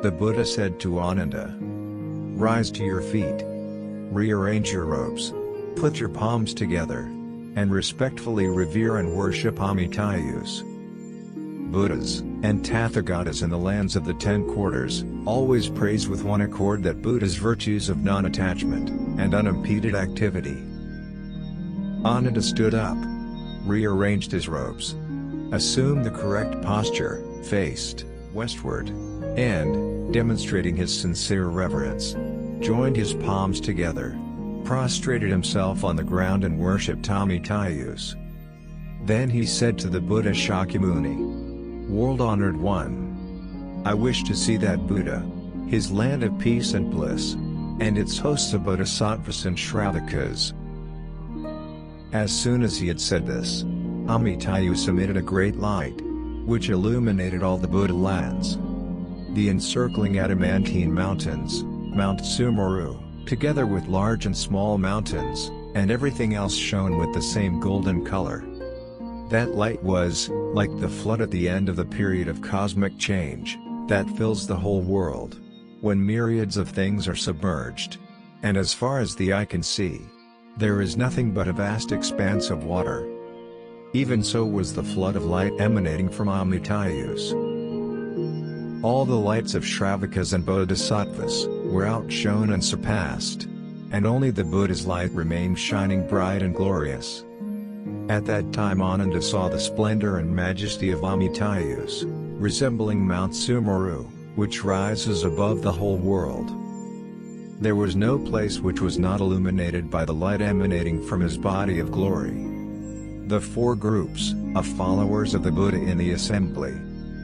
The Buddha said to Ananda, "Rise to your feet. Rearrange your robes. Put your palms together. And respectfully revere and worship Amitayus." Buddhas and Tathagatas in the lands of the 10 quarters always praise with one accord that Buddha's virtues of non-attachment and unimpeded activity. Ananda stood up, rearranged his robes, assumed the correct posture, faced westward, and, demonstrating his sincere reverence, joined his palms together, prostrated himself on the ground and worshipped Amitayus. Then he said to the Buddha Shakyamuni, "World-honored one, I wish to see that Buddha, his land of peace and bliss, and its hosts of bodhisattvas and shravakas." As soon as he had said this, Amitayus emitted a great light, which illuminated all the Buddha lands. The encircling adamantine mountains, Mount Sumeru, together with large and small mountains, and everything else shone with the same golden color. That light was like the flood at the end of the period of cosmic change that fills the whole world, when myriads of things are submerged, and as far as the eye can see, there is nothing but a vast expanse of water. Even so was the flood of light emanating from Amitayus. All the lights of Shravakas and Bodhisattvas were outshone and surpassed, and only the Buddha's light remained shining bright and glorious. At that time Ananda saw the splendor and majesty of Amitayus, resembling Mount Sumeru, which rises above the whole world. There was no place which was not illuminated by the light emanating from his body of glory. The 4 groups of followers of the Buddha in the assembly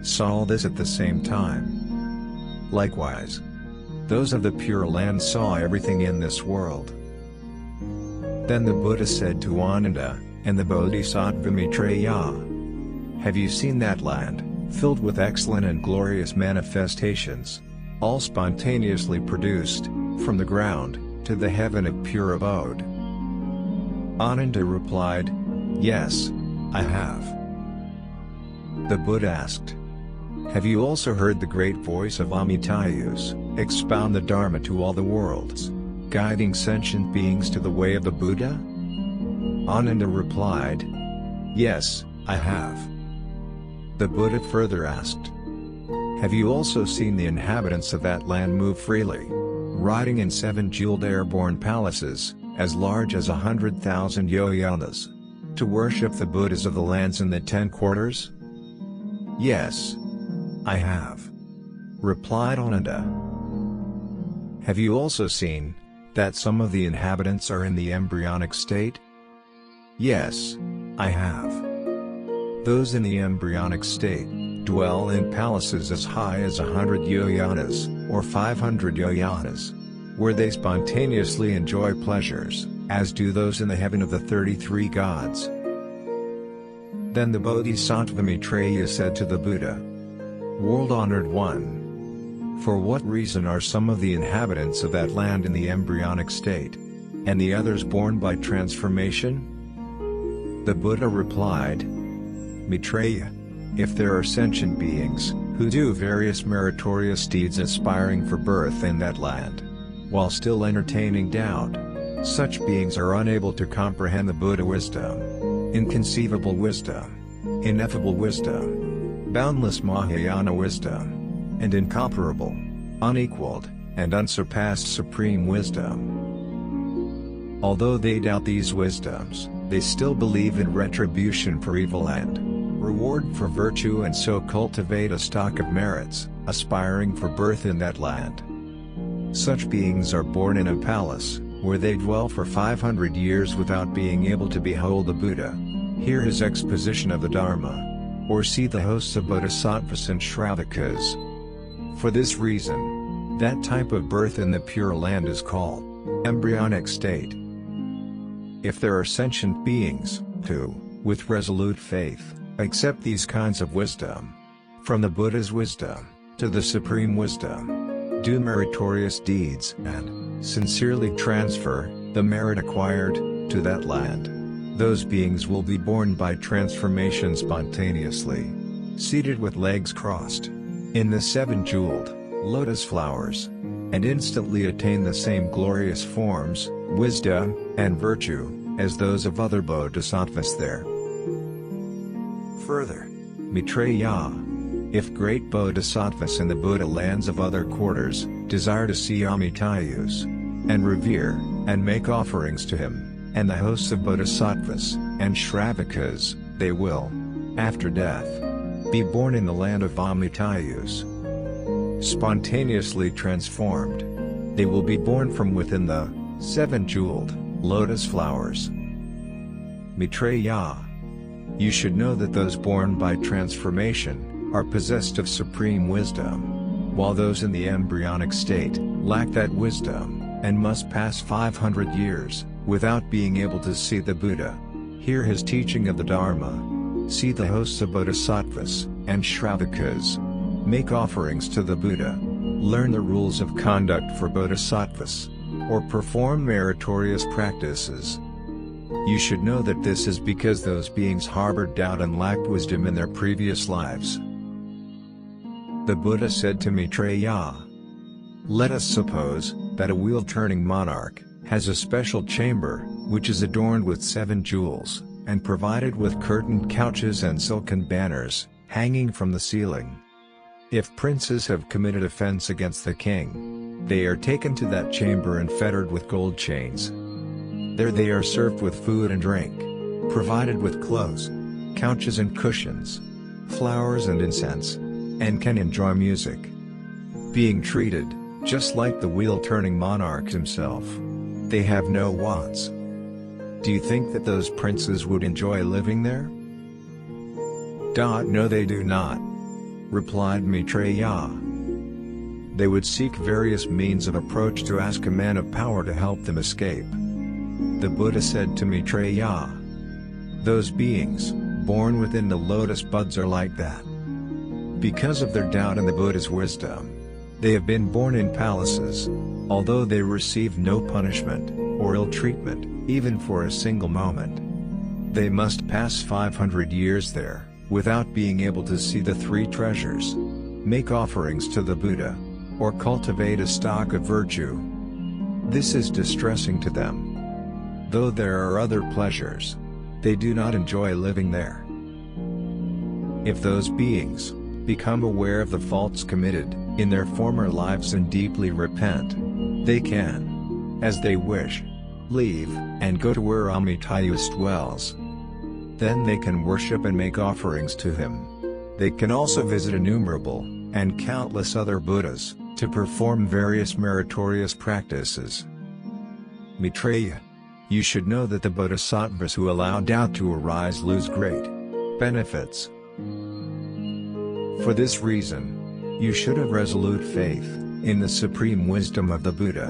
saw all this at the same time. Likewise, those of the Pure Land saw everything in this world. Then the Buddha said to Ananda and the Bodhisattva Maitreya, "Have you seen that land, filled with excellent and glorious manifestations, all spontaneously produced, from the ground, to the heaven of pure abode?" Ananda replied, "Yes, I have." The Buddha asked, "Have you also heard the great voice of Amitayus expound the Dharma to all the worlds, guiding sentient beings to the way of the Buddha?" Ananda replied, "Yes, I have." The Buddha further asked, "Have you also seen the inhabitants of that land move freely, riding in 7 jeweled airborne palaces, as large as 100,000 yojanas, to worship the Buddhas of the lands in the 10 quarters?" "Yes, I have," replied Ananda. "Have you also seen that some of the inhabitants are in the embryonic state?" "Yes, I have. Those in the embryonic state dwell in palaces as high as 100 yojanas, or 500 yojanas, where they spontaneously enjoy pleasures, as do those in the heaven of the 33 gods." Then the Bodhisattva Maitreya said to the Buddha, "World-honored one, for what reason are some of the inhabitants of that land in the embryonic state, and the others born by transformation?" The Buddha replied, "Maitreya, if there are sentient beings, who do various meritorious deeds aspiring for birth in that land, while still entertaining doubt, such beings are unable to comprehend the Buddha wisdom, inconceivable wisdom, ineffable wisdom, boundless Mahayana wisdom, and incomparable, unequaled, and unsurpassed supreme wisdom. Although they doubt these wisdoms, they still believe in retribution for evil and reward for virtue, and so cultivate a stock of merits, aspiring for birth in that land. Such beings are born in a palace, where they dwell for 500 years without being able to behold the Buddha, hear his exposition of the Dharma, or see the hosts of bodhisattvas and shravakas. For this reason, that type of birth in the Pure Land is called embryonic state. If there are sentient beings who, with resolute faith, accept these kinds of wisdom from the Buddha's wisdom, to the supreme wisdom, do meritorious deeds and sincerely transfer the merit acquired to that land. Those beings will be born by transformation spontaneously, seated with legs crossed, in the 7 jeweled lotus flowers, and instantly attain the same glorious forms, wisdom, and virtue, as those of other bodhisattvas there. Further, Maitreya, if great bodhisattvas in the Buddha lands of other quarters desire to see Amitayus, and revere, and make offerings to him, and the hosts of bodhisattvas, and Shravakas, they will, after death, be born in the land of Amitayus. Spontaneously transformed, they will be born from within the 7 jeweled lotus flowers. Maitreya, you should know that those born by transformation are possessed of supreme wisdom, while those in the embryonic state lack that wisdom, and must pass 500 years without being able to see the Buddha, hear his teaching of the Dharma, see the hosts of bodhisattvas and Shravakas, make offerings to the Buddha, learn the rules of conduct for bodhisattvas, or perform meritorious practices. You should know that this is because those beings harbored doubt and lacked wisdom in their previous lives. The Buddha said to Maitreya, "Let us suppose that a wheel-turning monarch has a special chamber, which is adorned with 7 jewels, and provided with curtained couches and silken banners, hanging from the ceiling. If princes have committed offense against the king, they are taken to that chamber and fettered with gold chains. There they are served with food and drink, provided with clothes, couches and cushions, flowers and incense, and can enjoy music. Being treated just like the wheel-turning monarch himself, they have no wants. Do you think that those princes would enjoy living there?" "No, they do not," replied Maitreya. "They would seek various means of approach to ask a man of power to help them escape." The Buddha said to Maitreya, "Those beings, born within the lotus buds are like that. Because of their doubt in the Buddha's wisdom, they have been born in palaces, although they receive no punishment, or ill treatment, even for a single moment. They must pass 500 years there, without being able to see the 3 treasures, make offerings to the Buddha, or cultivate a stock of virtue. This is distressing to them. Though there are other pleasures, they do not enjoy living there. If those beings become aware of the faults committed in their former lives and deeply repent, they can, as they wish, leave and go to where Amitayus dwells. Then they can worship and make offerings to him. They can also visit innumerable and countless other Buddhas to perform various meritorious practices. Maitreya, you should know that the bodhisattvas who allow doubt to arise lose great benefits. For this reason, you should have resolute faith in the supreme wisdom of the Buddha."